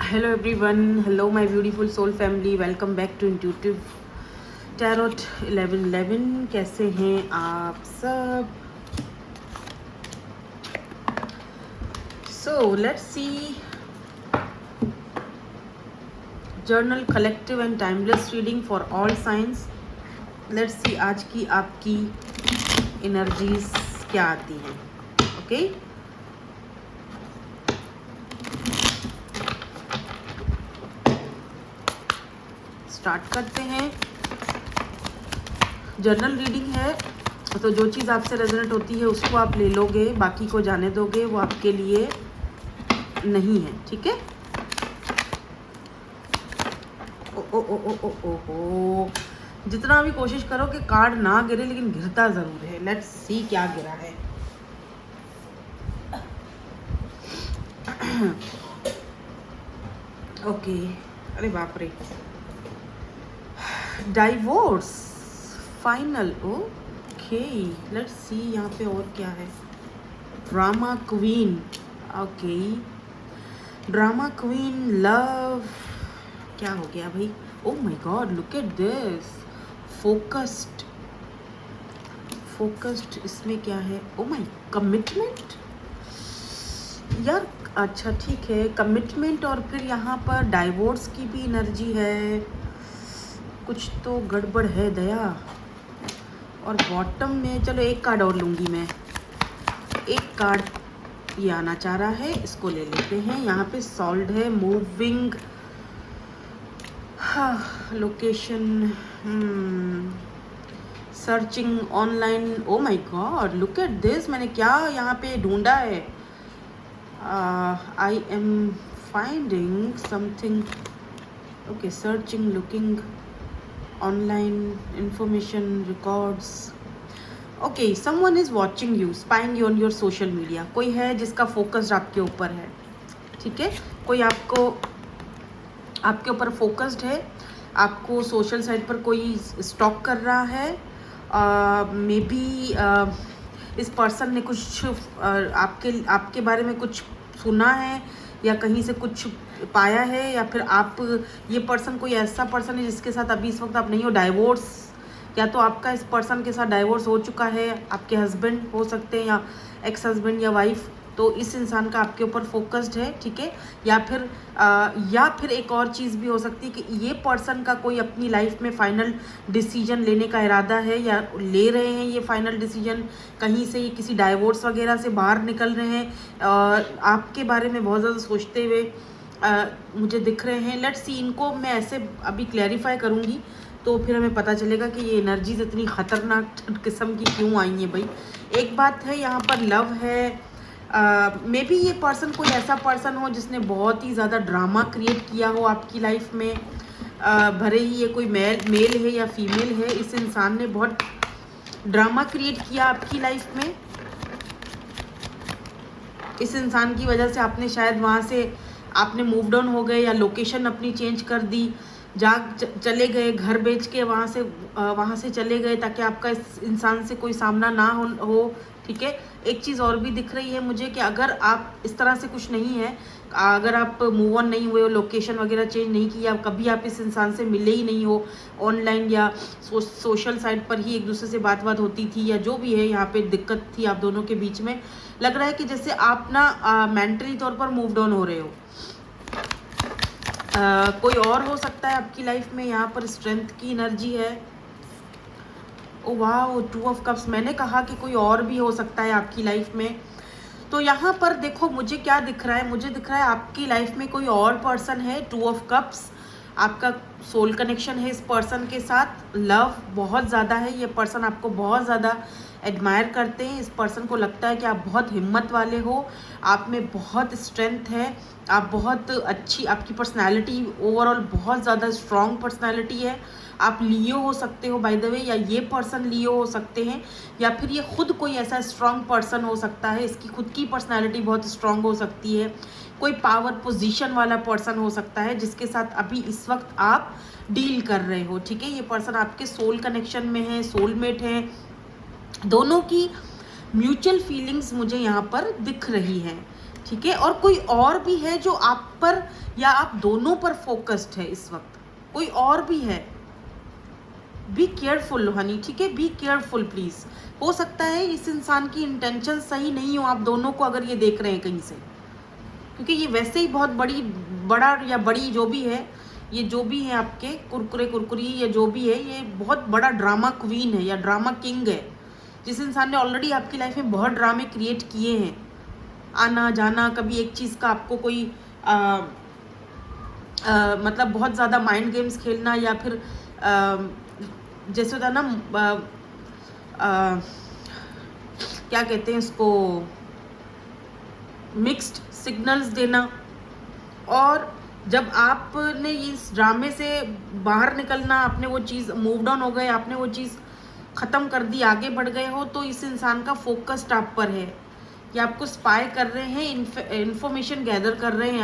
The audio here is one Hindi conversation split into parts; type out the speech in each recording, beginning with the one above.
Hello everyone, hello my beautiful soul family, welcome back to Intuitive Tarot 1111। कैसे हैं आप सब? So let's see journal collective and timeless reading for all signs। Let's see आज की आपकी energies क्या आती हैं। Okay? स्टार्ट करते हैं। जर्नल रीडिंग है तो जो चीज़ आपसे रेजोनेट होती है उसको आप ले लोगे, बाकी को जाने दोगे, वो आपके लिए नहीं है। ठीक है। ओ ओ ओ ओ ओ ओ ओ जितना भी कोशिश करो कि कार्ड ना गिरे, लेकिन गिरता ज़रूर है। लेट्स सी क्या गिरा है। ओके अरे बाप रे, divorce final. Okay let's see यहाँ पे और क्या है। Drama queen. Okay drama queen, love क्या हो गया भाई? Oh my God, look at this. Focused इसमें क्या है? ओह माय, कमिटमेंट यार। अच्छा ठीक है, कमिटमेंट और फिर यहाँ पर डाइवोर्स की भी एनर्जी है। कुछ तो गड़बड़ है दया। और बॉटम में चलो एक कार्ड और लूँगी मैं। एक कार्ड ये आना चाह रहा है, इसको ले लेते हैं। यहाँ पे सॉल्व है, moving, location, searching online. Oh my God, look at this. मैंने क्या यहाँ पे ढूंढा है? I am finding something. Okay, searching, looking online, information, records. Okay, someone is watching you, spying you on your social media. कोई है जिसका फोकस आपके ऊपर है। ठीक है, कोई आपके ऊपर फोकस्ड है। आपको सोशल साइट पर कोई स्टॉक कर रहा है। मे बी इस पर्सन ने कुछ आपके बारे में कुछ सुना है, या कहीं से कुछ पाया है, या फिर आप, ये पर्सन कोई ऐसा पर्सन है जिसके साथ अभी इस वक्त आप नहीं हो। डाइवोर्स, या तो आपका इस पर्सन के साथ डाइवोर्स हो चुका है, आपके हस्बैंड हो सकते हैं, या एक्स हस्बैंड या वाइफ। तो इस इंसान का आपके ऊपर फोकस्ड है। ठीक है, या फिर एक और चीज़ भी हो सकती है कि ये पर्सन का कोई अपनी लाइफ में फाइनल डिसीजन लेने का इरादा है, या ले रहे हैं ये फाइनल डिसीजन। कहीं से ये किसी डाइवोर्स वगैरह से बाहर निकल रहे हैं, आपके बारे में बहुत ज़्यादा सोचते हुए मुझे दिख रहे हैं। लेट्स सी, इनको मैं ऐसे अभी क्लैरिफाई करूँगी तो फिर हमें पता चलेगा कि ये एनर्जीज इतनी ख़तरनाक किस्म की क्यों आई हैं भाई। एक बात है, यहाँ पर लव है। मे बी ये पर्सन कोई ऐसा पर्सन हो जिसने बहुत ही ज़्यादा ड्रामा क्रिएट किया हो आपकी लाइफ में। भले ही ये कोई मेल है या फीमेल है, इस इंसान ने बहुत ड्रामा क्रिएट किया आपकी लाइफ में। इस इंसान की वजह से आपने शायद वहाँ से आपने मूव डाउन हो गए, या लोकेशन अपनी चेंज कर दी, चले गए, घर बेच के वहाँ से चले गए, ताकि आपका इस इंसान से कोई सामना ना हो। ठीक है, एक चीज़ और भी दिख रही है मुझे कि अगर आप इस तरह से कुछ नहीं है, अगर आप मूव ऑन नहीं हुए हो, लोकेशन वगैरह चेंज नहीं किया, कभी आप इस इंसान से मिले ही नहीं हो, ऑनलाइन या सोशल साइट पर ही एक दूसरे से बात होती थी, या जो भी है यहाँ पे दिक्कत थी आप दोनों के बीच में, लग रहा है कि जैसे आप ना मेंटली तौर पर मूव डाउन हो रहे हो। कोई और हो सकता है आपकी लाइफ में। यहाँ पर स्ट्रेंथ की एनर्जी है। ओ वाह, 2 ऑफ कप्स। मैंने कहा कि कोई और भी हो सकता है आपकी लाइफ में। तो यहाँ पर देखो मुझे क्या दिख रहा है। मुझे दिख रहा है आपकी लाइफ में कोई और पर्सन है। 2 ऑफ कप्स, आपका सोल कनेक्शन है इस पर्सन के साथ। लव बहुत ज़्यादा है, ये पर्सन आपको बहुत ज़्यादा एडमायर करते हैं। इस पर्सन को लगता है कि आप बहुत हिम्मत वाले हो, आप में बहुत स्ट्रेंथ है, आप बहुत अच्छी, आपकी पर्सनालिटी ओवरऑल बहुत ज़्यादा स्ट्रॉन्ग पर्सनालिटी है। आप लियो हो सकते हो बाय द वे, या ये पर्सन लियो हो सकते हैं, या फिर ये खुद कोई ऐसा स्ट्रॉन्ग पर्सन हो सकता है। इसकी खुद की पर्सनालिटी बहुत स्ट्रॉन्ग हो सकती है। कोई पावर पोजीशन वाला पर्सन हो सकता है जिसके साथ अभी इस वक्त आप डील कर रहे हो। ठीक है, ये पर्सन आपके सोल कनेक्शन में है, सोलमेट है। दोनों की म्यूचुअल फीलिंग्स मुझे यहाँ पर दिख रही हैं। ठीक है। और कोई और भी है जो आप पर या आप दोनों पर फोकस्ड है इस वक्त, कोई और भी है। बी केयरफुल हनी, ठीक है, बी केयरफुल प्लीज। हो सकता है इस इंसान की इंटेंशन सही नहीं हो आप दोनों को, अगर ये देख रहे हैं कहीं से, क्योंकि ये वैसे ही बहुत बड़ा या बड़ी जो भी है, ये जो भी है आपके कुरकुरे कुरकुरी, ये जो भी है, ये बहुत बड़ा ड्रामा क्वीन है या ड्रामा किंग है, जिस इंसान ने ऑलरेडी आपकी लाइफ में बहुत ड्रामे क्रिएट किए हैं। आना जाना, कभी एक चीज़ का आपको कोई मतलब बहुत ज़्यादा माइंड गेम्स खेलना, या फिर जैसे होता ना क्या कहते हैं इसको, मिक्स्ड सिग्नल्स देना। और जब आपने इस ड्रामे से बाहर निकलना, आपने वो चीज़ मूव ऑन हो गए, आपने वो चीज़ ख़त्म कर दी, आगे बढ़ गए हो, तो इस इंसान का फोकस्ड आप पर है कि आपको स्पाई कर रहे हैं, इन्फॉर्मेशन गैदर कर रहे हैं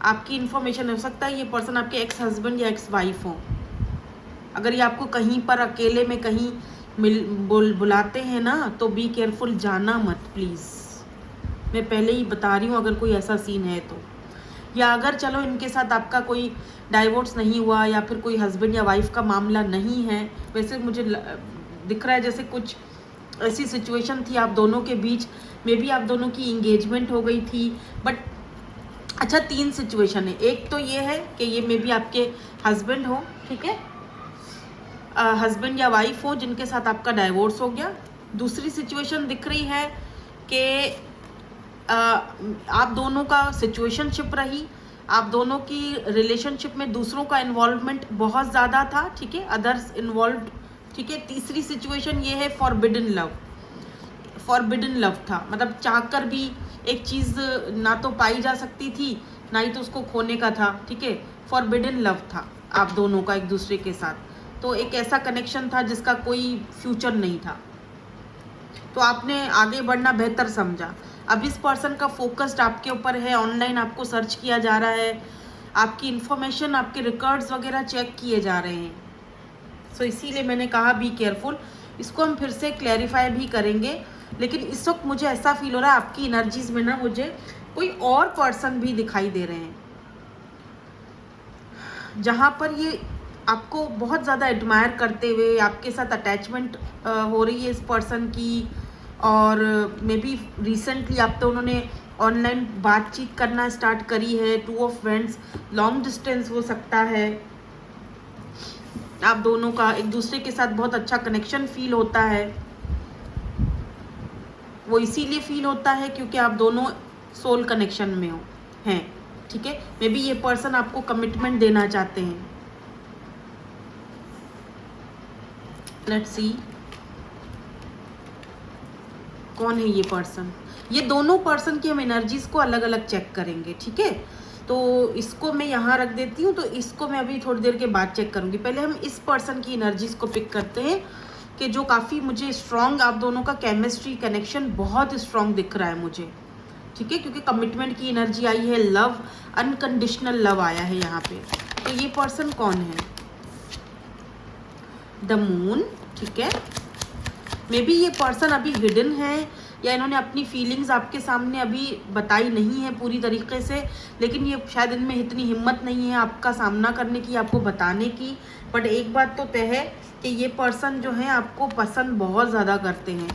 आपकी इन्फॉर्मेशन। हो सकता है ये पर्सन आपके एक्स हस्बैंड या एक्स वाइफ हो। अगर ये आपको कहीं पर अकेले में कहीं बुलाते हैं ना, तो बी केयरफुल, जाना मत प्लीज़। मैं पहले ही बता रही हूँ, अगर कोई ऐसा सीन है तो, या अगर चलो इनके साथ आपका कोई डाइवोर्स नहीं हुआ या फिर कोई हस्बैंड या वाइफ का मामला नहीं है, वैसे मुझे दिख रहा है जैसे कुछ ऐसी सिचुएशन थी आप दोनों के बीच, मे बी आप दोनों की इंगेजमेंट हो गई थी। बट अच्छा, 3 सिचुएशन है। एक तो ये है कि ये मे बी आपके हस्बैंड हो, ठीक है, हस्बैंड या वाइफ हो जिनके साथ आपका डाइवोर्स हो गया। दूसरी सिचुएशन दिख रही है कि आप दोनों का सिचुएशनशिप रही, आप दोनों की रिलेशनशिप में दूसरों का इन्वॉल्वमेंट बहुत ज़्यादा था, ठीक है, अदर्स इन्वॉल्व, ठीक है। तीसरी सिचुएशन ये है फॉरबिडन लव था, मतलब चाहकर भी एक चीज़ ना तो पाई जा सकती थी, ना ही तो उसको खोने का था, ठीक है। फॉरबिडन लव था आप दोनों का एक दूसरे के साथ, तो एक ऐसा कनेक्शन था जिसका कोई फ्यूचर नहीं था, तो आपने आगे बढ़ना बेहतर समझा। अब इस पर्सन का फोकस्ड आपके ऊपर है, ऑनलाइन आपको सर्च किया जा रहा है, आपकी इन्फॉर्मेशन, आपके रिकॉर्ड्स वगैरह चेक किए जा रहे हैं। सो इसीलिए मैंने कहा बी केयरफुल। इसको हम फिर से क्लैरिफाई भी करेंगे, लेकिन इस वक्त मुझे ऐसा फील हो रहा है आपकी एनर्जीज में ना, मुझे कोई और पर्सन भी दिखाई दे रहे हैं, जहाँ पर ये आपको बहुत ज़्यादा एडमायर करते हुए, आपके साथ अटैचमेंट हो रही है इस पर्सन की। और मे बी रिसेंटली आप तो उन्होंने ऑनलाइन बातचीत करना स्टार्ट करी है। 2 ऑफ वैंड्स, लॉन्ग डिस्टेंस हो सकता है, आप दोनों का एक दूसरे के साथ बहुत अच्छा कनेक्शन फील होता है। वो इसीलिए फील होता है क्योंकि आप दोनों सोल कनेक्शन में हैं, ठीक है। मे बी ये पर्सन आपको कमिटमेंट देना चाहते हैं। लेट्स सी कौन है ये पर्सन। ये दोनों पर्सन की हम एनर्जीज को अलग अलग चेक करेंगे, ठीक है। तो इसको मैं यहाँ रख देती हूँ, तो इसको मैं अभी थोड़ी देर के बाद चेक करूँगी। पहले हम इस पर्सन की एनर्जीज को पिक करते हैं कि जो काफ़ी मुझे स्ट्रॉन्ग, आप दोनों का केमिस्ट्री कनेक्शन बहुत स्ट्रॉन्ग दिख रहा है मुझे, ठीक है, क्योंकि कमिटमेंट की एनर्जी आई है, लव, अनकंडीशनल लव आया है यहाँ पे। तो ये पर्सन कौन है? द मून, ठीक है। मे बी ये पर्सन अभी हिडन है, या इन्होंने अपनी फीलिंग्स आपके सामने अभी बताई नहीं है पूरी तरीके से, लेकिन ये शायद इनमें इतनी हिम्मत नहीं है आपका सामना करने की, आपको बताने की। बट एक बात तो तय है कि ये पर्सन जो है आपको पसंद बहुत ज़्यादा करते हैं।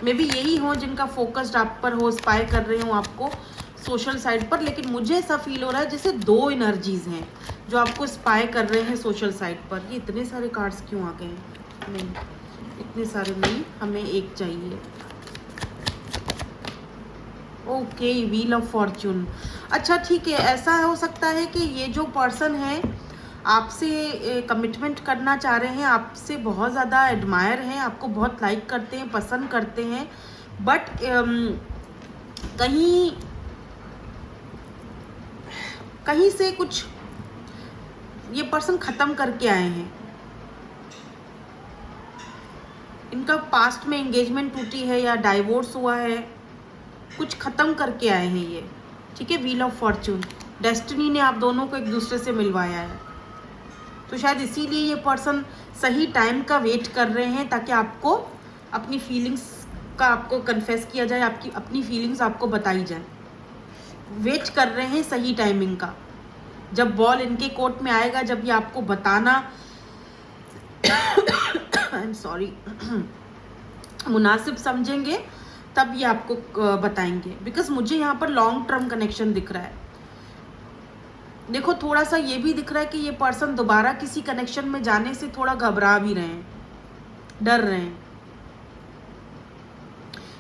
मे बी यही हो जिनका फोकस्ड आप पर हो, स्पाई कर रहे हो आपको सोशल साइट पर। लेकिन मुझे ऐसा फील हो रहा है जैसे 2 एनर्जीज़ हैं जो आपको स्पाई कर रहे हैं सोशल साइट पर। ये इतने सारे कार्ड्स क्यों आ गए हैं? नहीं, इतने सारे नहीं, हमें एक चाहिए। Okay, wheel of Fortune. अच्छा ठीक है, ऐसा हो सकता है कि ये जो पर्सन है आपसे कमिटमेंट करना चाह रहे हैं, आपसे बहुत ज़्यादा एडमायर हैं, आपको बहुत लाइक करते हैं, पसंद करते हैं, बट कहीं से कुछ ये पर्सन ख़त्म करके आए हैं। इनका पास्ट में एंगेजमेंट टूटी है या डाइवोर्स हुआ है, कुछ ख़त्म करके आए हैं ये, ठीक है। व्हील ऑफ फॉर्च्यून, डेस्टिनी ने आप दोनों को एक दूसरे से मिलवाया है, तो शायद इसीलिए ये पर्सन सही टाइम का वेट कर रहे हैं ताकि आपको अपनी फीलिंग्स का आपको कन्फेस किया जाए, आपकी अपनी फीलिंग्स आपको बताई जाए। वेट कर रहे हैं सही टाइमिंग का, जब बॉल इनके कोर्ट में आएगा, जब ये आपको बताना आई एम सॉरी मुनासिब समझेंगे, तब ये आपको बताएंगे। बिकॉज मुझे यहाँ पर लॉन्ग टर्म कनेक्शन दिख रहा है। देखो थोड़ा सा ये भी दिख रहा है कि ये पर्सन दोबारा किसी कनेक्शन में जाने से थोड़ा घबरा भी रहे हैं, डर रहे हैं,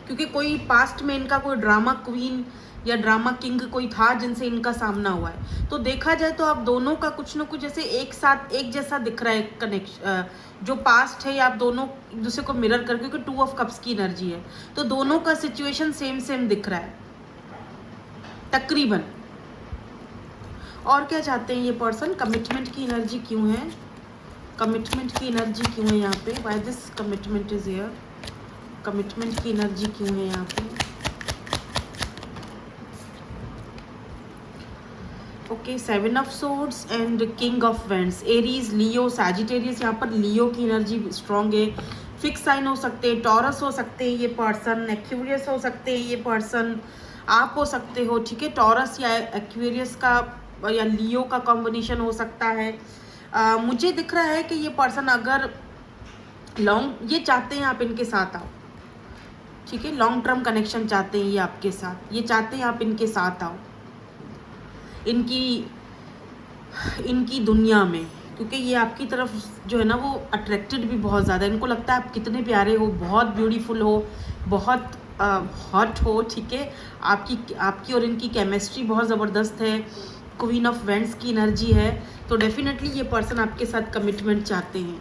क्योंकि कोई पास्ट में इनका कोई ड्रामा क्वीन या ड्रामा किंग कोई था जिनसे इनका सामना हुआ है। तो देखा जाए तो आप दोनों का कुछ ना कुछ जैसे एक साथ एक जैसा दिख रहा है कनेक्शन, जो पास्ट है, या आप दोनों एक दूसरे को मिरर करके, क्योंकि 2 ऑफ कप्स की एनर्जी है, तो दोनों का सिचुएशन सेम सेम दिख रहा है तकरीबन। और क्या चाहते हैं ये पर्सन? कमिटमेंट की एनर्जी क्यों है? कमिटमेंट की एनर्जी क्यों है यहाँ पे? Why this commitment is here? Commitment की एनर्जी क्यों है यहाँ पे? Okay, 7 of swords and king of vends, Aries, Leo, Sagittarius. यहाँ पर लियो की एनर्जी स्ट्रॉन्ग है। फिक्स साइन हो सकते हैं, टॉरस हो सकते हैं ये पर्सन, एक्वेरियस हो सकते हैं ये पर्सन, आप हो सकते हो, ठीक है। टॉरस या एक्वेरियस का या लियो का कॉम्बिनेशन हो सकता है। मुझे दिख रहा है कि ये पर्सन अगर लॉन्ग, ये चाहते हैं आप इनके साथ आओ, ठीक है, लॉन्ग टर्म कनेक्शन चाहते हैं ये आपके साथ, ये चाहते हैं आप इनके साथ आओ इनकी दुनिया में, क्योंकि ये आपकी तरफ जो है ना वो अट्रैक्टेड भी बहुत ज़्यादा है। इनको लगता है आप कितने प्यारे हो, बहुत ब्यूटीफुल हो, बहुत हॉट हो, ठीक है। आपकी और इनकी केमिस्ट्री बहुत ज़बरदस्त है। क्वीन ऑफ वेंड्स की एनर्जी है, तो डेफिनेटली ये पर्सन आपके साथ कमिटमेंट चाहते हैं।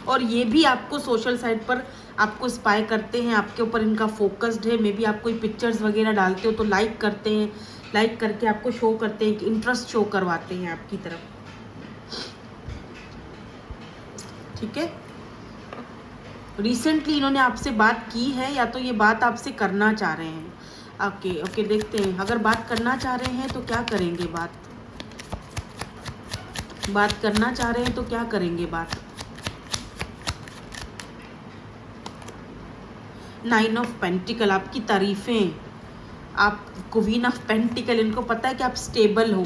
और ये भी आपको सोशल साइट पर आपको स्पाई करते हैं, आपके ऊपर इनका फोकस्ड है। मे बी आप कोई पिक्चर्स वगैरह डालते हो तो लाइक करते हैं, लाइक करके आपको शो करते हैं कि इंटरेस्ट शो करवाते हैं आपकी तरफ, ठीक है। रिसेंटली इन्होंने आपसे बात की है या तो ये बात आपसे करना चाह रहे हैं। ओके, देखते हैं। अगर बात करना चाह रहे हैं तो क्या करेंगे? बात करना चाह रहे हैं तो क्या करेंगे? बात 9 ऑफ पेंटिकल, आपकी तारीफें, आप क्वीन ऑफ पेंटिकल, इनको पता है कि आप स्टेबल हो,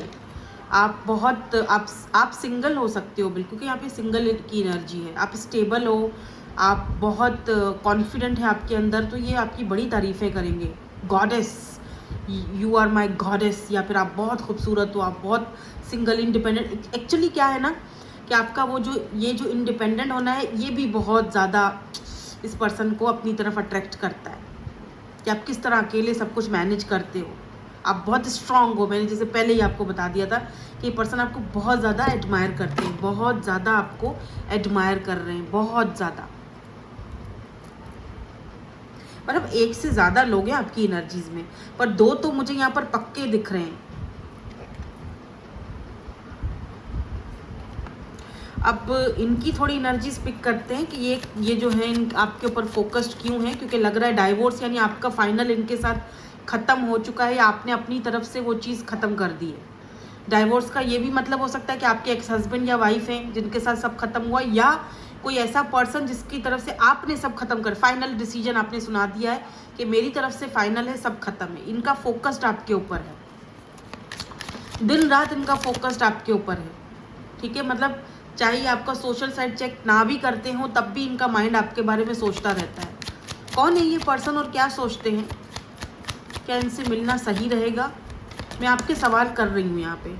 आप बहुत आप सिंगल हो सकते हो बिल्कुल, क्योंकि यहाँ पे सिंगल की एनर्जी है। आप स्टेबल हो, आप बहुत कॉन्फिडेंट है आपके अंदर, तो ये आपकी बड़ी तारीफ़ें करेंगे। Goddess, you are my goddess, या फिर आप बहुत खूबसूरत हो, आप बहुत सिंगल इंडिपेंडेंट। एक्चुअली क्या है ना कि आपका वो जो इंडिपेंडेंट होना है, ये भी बहुत ज़्यादा इस पर्सन को अपनी तरफ अट्रैक्ट करता है कि आप किस तरह अकेले सब कुछ मैनेज करते हो, आप बहुत स्ट्रांग हो। मैंने जैसे पहले ही आपको बता दिया था कि ये पर्सन आपको बहुत ज़्यादा एडमायर करते हैं, बहुत ज़्यादा आपको एडमायर कर रहे हैं, बहुत ज़्यादा। मतलब एक से ज़्यादा लोग हैं आपकी एनर्जीज में, पर 2 तो मुझे यहाँ पर पक्के दिख रहे हैं। अब इनकी थोड़ी एनर्जीज पिक करते हैं कि ये जो है आपके ऊपर फोकस्ड क्यों है, क्योंकि लग रहा है डाइवोर्स यानी आपका फाइनल इनके साथ ख़त्म हो चुका है, या आपने अपनी तरफ से वो चीज़ ख़त्म कर दी है। डाइवोर्स का ये भी मतलब हो सकता है कि आपके एक्स हस्बैंड या वाइफ हैं जिनके साथ सब खत्म हुआ, या कोई ऐसा पर्सन जिसकी तरफ से आपने सब खत्म कर, फाइनल डिसीजन आपने सुना दिया है कि मेरी तरफ से फाइनल है, सब खत्म है। इनका फोकस्ड आपके ऊपर है, दिन रात इनका फोकस्ड आपके ऊपर है, ठीक है। मतलब चाहे आपका सोशल साइट चेक ना भी करते हो तब भी इनका माइंड आपके बारे में सोचता रहता है। कौन है ये पर्सन और क्या सोचते हैं? क्या इनसे मिलना सही रहेगा? मैं आपके सवाल कर रही हूँ यहाँ पे।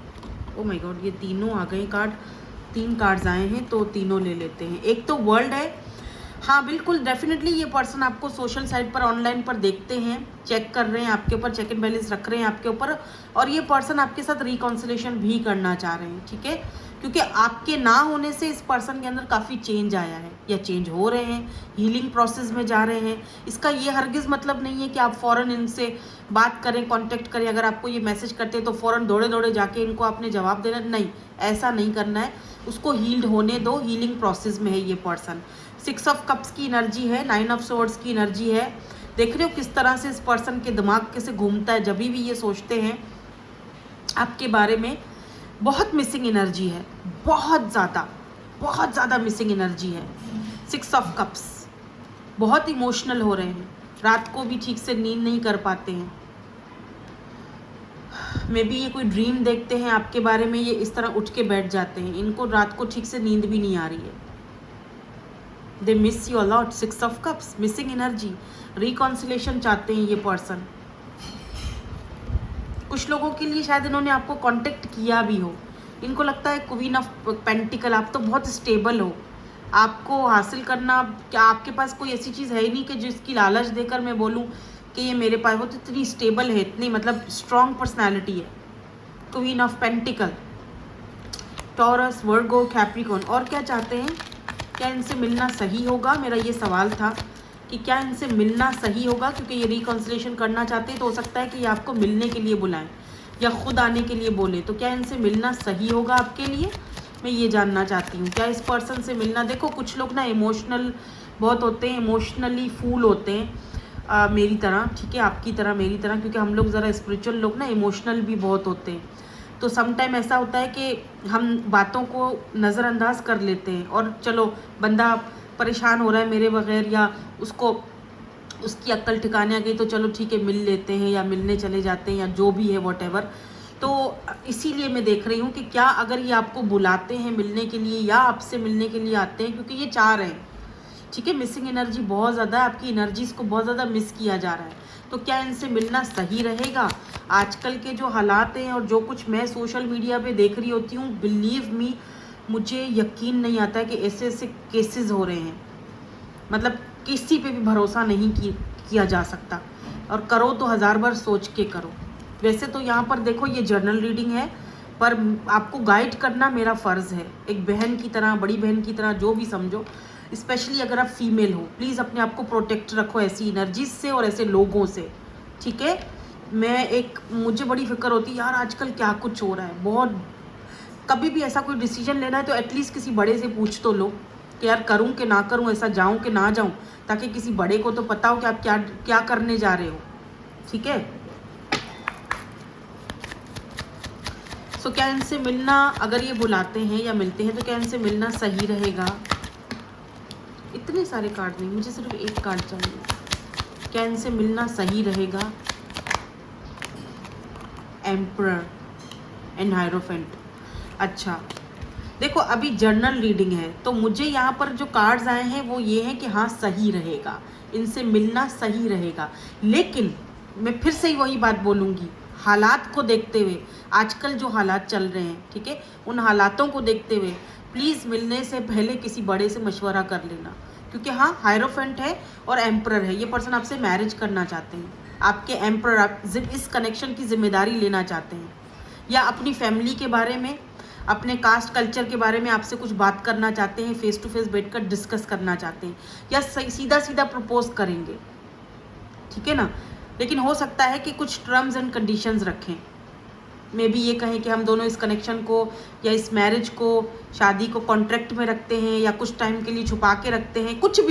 ओ माय गॉड, ये तीनों आ गए कार्ड, 3 कार्ड्स आए हैं, तो तीनों ले लेते हैं। एक तो वर्ल्ड है, हाँ बिल्कुल डेफिनेटली ये पर्सन आपको सोशल साइट पर ऑनलाइन पर देखते हैं, चेक कर रहे हैं आपके ऊपर, चेक एंड बैलेंस रख रहे हैं आपके ऊपर, और ये पर्सन आपके साथ रिकॉन्सिलेशन भी करना चाह रहे हैं, ठीक है। क्योंकि आपके ना होने से इस पर्सन के अंदर काफ़ी चेंज आया है या चेंज हो रहे हैं, हीलिंग प्रोसेस में जा रहे हैं। इसका ये हरगिज़ मतलब नहीं है कि आप फ़ौरन इनसे बात करें, कांटेक्ट करें। अगर आपको ये मैसेज करते हैं तो फ़ौरन दौड़े दौड़े जाके इनको आपने जवाब देना, नहीं, ऐसा नहीं करना है। उसको हील्ड होने दो, हीलिंग प्रोसेस में है ये पर्सन। 6 ऑफ कप्स की एनर्जी है, 9 ऑफ सोर्ड्स की एनर्जी है। देख रहे हो किस तरह से इस पर्सन के दिमाग कैसे घूमता है जब भी ये सोचते हैं आपके बारे में। बहुत मिसिंग एनर्जी है, बहुत ज़्यादा मिसिंग एनर्जी है। 6 ऑफ कप्स, बहुत इमोशनल हो रहे हैं, रात को भी ठीक से नींद नहीं कर पाते हैं। मे बी ये कोई ड्रीम देखते हैं आपके बारे में, ये इस तरह उठ के बैठ जाते हैं, इनको रात को ठीक से नींद भी नहीं आ रही है। They miss you a lot, 6 of cups, missing energy, reconciliation चाहते हैं ये पर्सन। कुछ लोगों के लिए शायद इन्होंने आपको कांटेक्ट किया भी हो, इनको लगता है क्वीन ऑफ पेंटिकल, आप तो बहुत स्टेबल हो, आपको हासिल करना, क्या आपके पास कोई ऐसी चीज़ है ही नहीं कि जिसकी लालच देकर मैं बोलूं कि ये मेरे पास, वो तो इतनी स्टेबल है, इतनी मतलब स्ट्रॉन्ग पर्सनैलिटी है। Queen of pentacle, taurus, Virgo, Capricorn. और क्या चाहते हैं, क्या इनसे मिलना सही होगा, मेरा ये सवाल था कि क्या इनसे मिलना सही होगा, क्योंकि ये रिकॉन्सिलेशन करना चाहते हैं तो हो सकता है कि ये आपको मिलने के लिए बुलाएं या खुद आने के लिए बोले। तो क्या इनसे मिलना सही होगा आपके लिए, मैं ये जानना चाहती हूँ। क्या इस पर्सन से मिलना, देखो कुछ लोग ना इमोशनल बहुत होते हैं, इमोशनली फूल होते हैं, मेरी तरह, ठीक है, आपकी तरह, मेरी तरह, क्योंकि हम लोग ज़रा स्पिरिचुअल लोग ना इमोशनल भी बहुत होते हैं। तो सम टाइम ऐसा होता है कि हम बातों को नज़रअंदाज कर लेते हैं और चलो बंदा परेशान हो रहा है मेरे बगैर, या उसको उसकी अक्ल ठिकाने आ गई तो चलो ठीक है मिल लेते हैं या मिलने चले जाते हैं या जो भी है वॉटेवर। तो इसीलिए मैं देख रही हूँ कि क्या अगर ये आपको बुलाते हैं मिलने के लिए या आपसे मिलने के लिए आते हैं, क्योंकि ये चाह रहे हैं, ठीक है, मिसिंग एनर्जी बहुत ज़्यादा है, आपकी एनर्जीज़ को बहुत ज़्यादा मिस किया जा रहा है। तो क्या इनसे मिलना सही रहेगा। आजकल के जो हालात हैं और जो कुछ मैं सोशल मीडिया पे देख रही होती हूँ, बिलीव मी, मुझे यकीन नहीं आता है कि ऐसे ऐसे केसेस हो रहे हैं, मतलब किसी पे भी भरोसा नहीं किया जा सकता, और करो तो 1000 बार सोच के करो। वैसे तो यहाँ पर देखो ये जर्नल रीडिंग है, पर आपको गाइड करना मेरा फ़र्ज़ है, एक बहन की तरह, बड़ी बहन की तरह, जो भी समझो। स्पेशली अगर आप फीमेल हो, प्लीज़ अपने आप को प्रोटेक्ट रखो ऐसी एनर्जीज से और ऐसे लोगों से, ठीक है। मुझे बड़ी फिक्र होती है यार, आजकल क्या कुछ हो रहा है, बहुत, कभी भी ऐसा कोई डिसीजन लेना है तो एटलीस्ट किसी बड़े से पूछ तो लो कि यार करूं कि ना करूं, ऐसा जाऊं कि ना जाऊं, ताकि किसी बड़े को तो पता हो कि आप क्या क्या करने जा रहे हो, ठीक है। सो क्या इनसे मिलना, अगर ये बुलाते हैं या मिलते हैं तो क्या इनसे मिलना सही रहेगा। इतने सारे कार्ड नहीं, मुझे सिर्फ एक कार्ड चाहिए। क्या इनसे मिलना सही रहेगा। Emperor and hierophant. अच्छा देखो, अभी जर्नल रीडिंग है तो मुझे यहाँ पर जो कार्ड्स आए हैं वो ये हैं कि हाँ सही रहेगा, इनसे मिलना सही रहेगा। लेकिन मैं फिर से ही वही बात बोलूँगी, हालात को देखते हुए, आजकल जो हालात चल रहे हैं, ठीक है, उन हालातों को देखते हुए प्लीज़ मिलने से पहले किसी बड़े से मशवरा कर लेना, क्योंकि हाँ हायरोफेंट है और एम्परर है, ये पर्सन आपसे मैरिज करना चाहते हैं, आपके एम्परर, आप इस कनेक्शन की जिम्मेदारी लेना चाहते हैं, या अपनी फैमिली के बारे में, अपने कास्ट कल्चर के बारे में आपसे कुछ बात करना चाहते हैं, फेस टू फेस बैठकर डिस्कस करना चाहते हैं, या सीधा सीधा प्रपोज करेंगे, ठीक है ना। लेकिन हो सकता है कि कुछ टर्म्स एंड कंडीशंस रखें, मे बी ये कहें कि हम दोनों इस कनेक्शन को या इस मैरिज को, शादी को कॉन्ट्रैक्ट में रखते हैं, या कुछ टाइम के लिए छुपा के रखते हैं, कुछ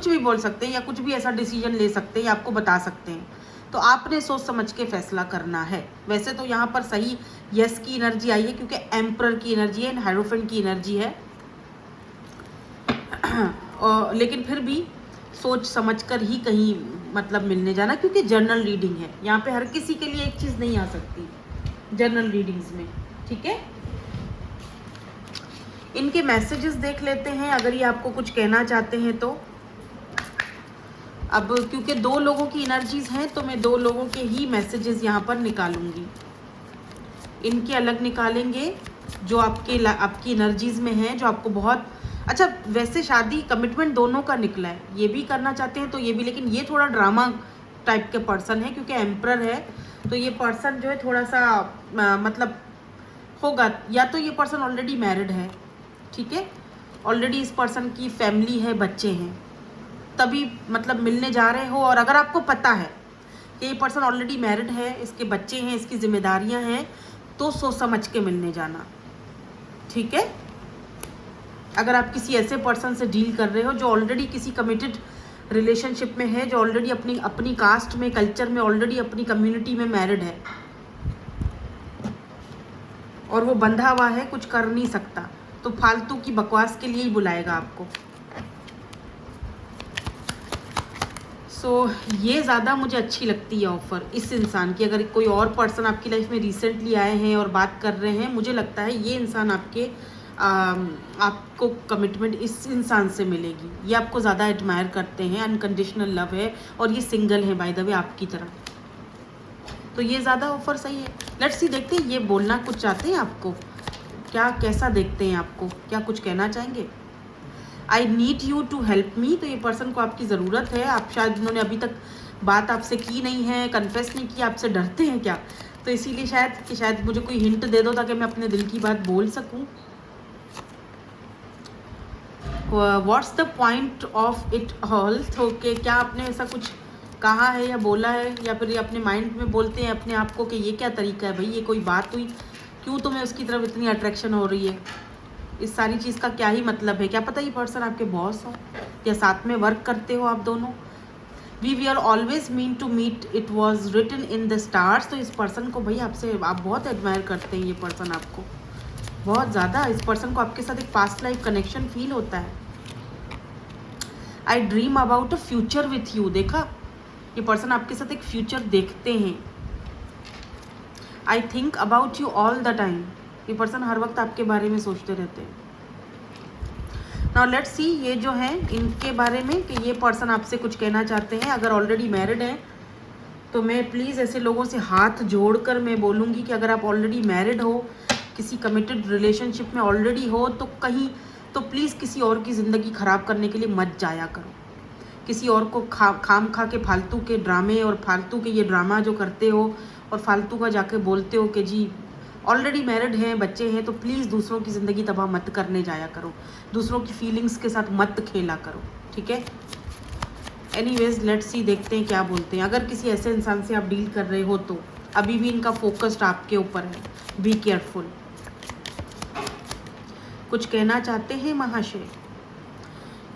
भी बोल सकते हैं, या कुछ भी ऐसा डिसीजन ले सकते हैं या आपको बता सकते हैं। तो आपने सोच समझ के फैसला करना है। वैसे तो यहाँ पर सही यस की एनर्जी आई है, क्योंकि एम्परर की एनर्जी है, हायरोफेंट की एनर्जी है और लेकिन फिर भी सोच समझ कर ही कहीं मतलब मिलने जाना, क्योंकि जर्नल रीडिंग है, यहाँ पे हर किसी के लिए एक चीज़ नहीं आ सकती जर्नल रीडिंग्स में, ठीक है। इनके मैसेजेस देख लेते हैं, अगर ये आपको कुछ कहना चाहते हैं तो। अब क्योंकि 2 लोगों की एनर्जीज हैं तो मैं 2 लोगों के ही मैसेजेस यहाँ पर निकालूंगी। इनके अलग निकालेंगे जो आपकी एनर्जीज में हैं, जो आपको बहुत अच्छा। वैसे शादी कमिटमेंट दोनों का निकला है, ये भी करना चाहते हैं तो ये भी, लेकिन ये थोड़ा ड्रामा टाइप के पर्सन है, क्योंकि एम्परर है तो ये पर्सन जो है थोड़ा सा मतलब होगा, या तो ये पर्सन ऑलरेडी मैरिड है, ठीक है, ऑलरेडी इस पर्सन की फैमिली है, बच्चे हैं, तभी मतलब मिलने जा रहे हो। और अगर आपको पता है कि ये पर्सन ऑलरेडी मैरिड है, इसके बच्चे हैं, इसकी जिम्मेदारियां हैं, तो सोच समझ के मिलने जाना, ठीक है। अगर आप किसी ऐसे पर्सन से डील कर रहे हो जो ऑलरेडी किसी कमिटेड रिलेशनशिप में है, जो ऑलरेडी अपनी कास्ट में, कल्चर में, ऑलरेडी अपनी कम्युनिटी में मैरिड है और वो बंधा हुआ है, कुछ कर नहीं सकता, तो फालतू की बकवास के लिए ही बुलाएगा आपको। सो ये ज़्यादा मुझे अच्छी लगती है ऑफ़र इस इंसान की। अगर कोई और पर्सन आपकी लाइफ में रिसेंटली आए हैं और बात कर रहे हैं, मुझे लगता है ये इंसान आपको कमिटमेंट इस इंसान से मिलेगी। ये आपको ज़्यादा एडमायर करते हैं, अनकंडीशनल लव है, और ये सिंगल है बाय द वे आपकी तरह। तो ये ज़्यादा ऑफ़र सही है। लेट्स सी, देखते हैं ये बोलना कुछ चाहते हैं आपको, क्या कैसा देखते हैं आपको, क्या कुछ कहना चाहेंगे। I need you to help me, तो ये पर्सन को आपकी ज़रूरत है। आप शायद उन्होंने अभी तक बात आपसे की नहीं है, कन्फेस नहीं की, आपसे डरते हैं क्या, तो इसीलिए शायद मुझे कोई हिंट दे दो ताकि मैं अपने दिल की बात बोल सकूं। What's the point of it all, तो क्या आपने ऐसा कुछ कहा है या बोला है, या फिर ये अपने माइंड में बोलते हैं अपने आप को कि ये क्या तरीका है भाई, ये कोई बात हुई, क्यों तुम्हें उसकी तरफ इतनी अट्रैक्शन हो रही है, इस सारी चीज़ का क्या ही मतलब है। क्या पता ये पर्सन आपके बॉस हो या साथ में वर्क करते हो आप दोनों। We are always mean to meet, it was written in the stars, तो इस पर्सन को भाई आपसे आप बहुत एडमायर करते हैं। ये पर्सन आपको बहुत ज़्यादा, इस पर्सन को आपके साथ एक पास्ट लाइफ कनेक्शन फील होता है। आई dream about a future with you, देखा ये पर्सन आपके साथ एक फ्यूचर देखते हैं। I think about you all the time, ये पर्सन हर वक्त आपके बारे में सोचते रहते हैं। नाउ लेट्स सी ये जो है इनके बारे में कि ये पर्सन आपसे कुछ कहना चाहते हैं। अगर ऑलरेडी मैरिड हैं तो मैं प्लीज़ ऐसे लोगों से हाथ जोड़कर मैं बोलूँगी कि अगर आप ऑलरेडी मैरिड हो, किसी कमिटेड रिलेशनशिप में ऑलरेडी हो, तो कहीं तो प्लीज़ किसी और की ज़िंदगी ख़राब करने के लिए मत जाया करो। किसी और को खाम खा के फालतू के ड्रामे और फालतू के ये ड्रामा जो करते हो और फालतू का जाके बोलते हो कि जी ऑलरेडी मैरिड हैं, बच्चे हैं, तो प्लीज़ दूसरों की ज़िंदगी तबाह मत करने जाया करो, दूसरों की फीलिंग्स के साथ मत खेला करो, ठीक है। एनीवेज लेट्स सी, देखते हैं क्या बोलते हैं। अगर किसी ऐसे इंसान से आप डील कर रहे हो तो अभी भी इनका फोकस्ड आपके ऊपर है, बी केयरफुल। कुछ कहना चाहते हैं महाशय।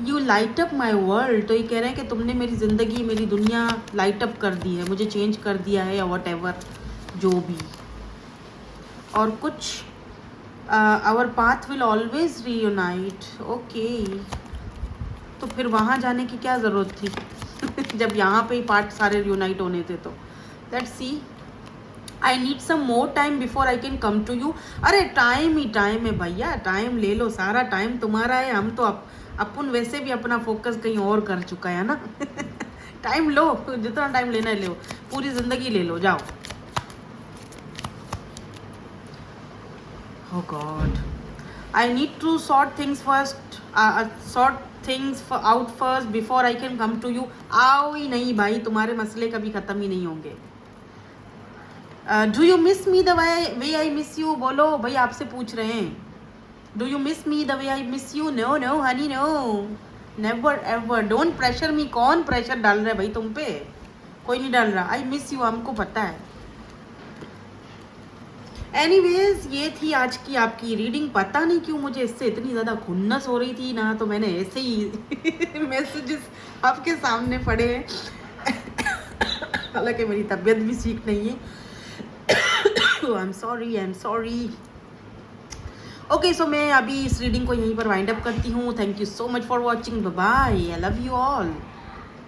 You light up my world, तो ये कह रहे हैं कि तुमने मेरी ज़िंदगी, मेरी दुनिया लाइट अप कर दी है, मुझे चेंज कर दिया है, या वॉट एवर जो भी। और कुछ our path will always reunite, okay, तो फिर वहाँ जाने की क्या ज़रूरत थी जब यहाँ पे ही पार्ट सारे रीयूनाइट होने थे। तो let's see, I need some more time before I can come to you. अरे टाइम ही टाइम है भैया, टाइम ले लो, सारा टाइम तुम्हारा है। हम तो अपन वैसे भी अपना फोकस कहीं और कर चुका है ना टाइम लो, जितना टाइम लेना है लो, पूरी ज़िंदगी ले लो, जाओ। Oh God, I need to sort things first, out first before I can come to you. आओ ही नहीं भाई, तुम्हारे मसले कभी ख़त्म ही नहीं होंगे। Do you miss me the way I miss you? बोलो भाई, आपसे पूछ रहे हैं। Do you miss me the way I miss you? No, no, honey, no, never ever. Don't pressure me. कौन प्रेशर डाल रहा है भाई तुम पे? कोई नहीं डाल रहा। I miss you, हमको पता है। एनीवेज ये थी आज की आपकी रीडिंग। पता नहीं क्यों मुझे इससे इतनी ज़्यादा खुन्नस हो रही थी ना, तो मैंने ऐसे ही मैसेजेस आपके सामने पढ़े हैं हालांकि मेरी तबीयत भी ठीक नहीं है आई एम सॉरी। ओके, सो मैं अभी इस रीडिंग को यहीं पर वाइंड अप करती हूँ। Thank you so much for watching, bye bye, I love you all.